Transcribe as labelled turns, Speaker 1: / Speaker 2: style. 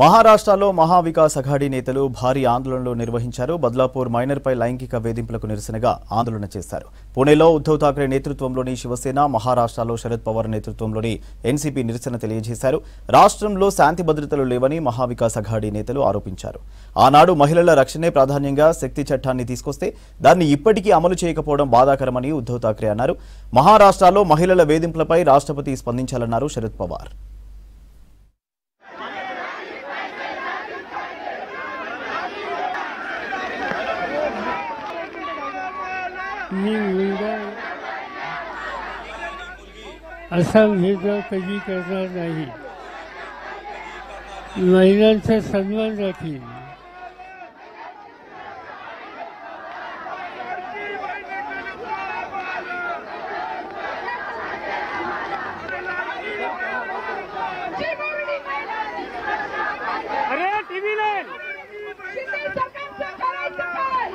Speaker 1: మహారాష్ట్రలో మహావికాస్ అఘాడీ నేతలు భారీ ఆందోళనలు నిర్వహించారు. బద్లాపూర్ మైనర్పై లైంగిక వేధింపులకు నిరసనగా ఆందోళన చేశారు. పుణేలో ఉద్ధవ్ ఠాక్రే నేతృత్వంలోని శివసేన, మహారాష్ట్రలో శరద్ పవార్ నేతృత్వంలోని ఎన్సీపీ నిరసన తెలియజేశారు. రాష్ట్రంలో శాంతి భద్రతలు లేవని మహావికాస్ అఘాడీ నేతలు ఆరోపించారు. ఆనాడు మహిళల రక్షణే ప్రాధాన్యంగా శక్తి చట్టాన్ని తీసుకొస్తే దాన్ని ఇప్పటికీ అమలు చేయకపోవడం బాధాకరమని ఉద్ధవ్ ఠాక్రే అన్నారు. మహారాష్ట్రలో మహిళల వేధింపులపై రాష్ట్రపతి స్పందించాలన్నారు శరద్ పవార్.
Speaker 2: मी मुलगा असा भेदभाव कधी करणार नाही. महिलांचा सन्मान राखील.
Speaker 3: अरे टीव्ही नाही शिंदे सरकारचं करायचं काय?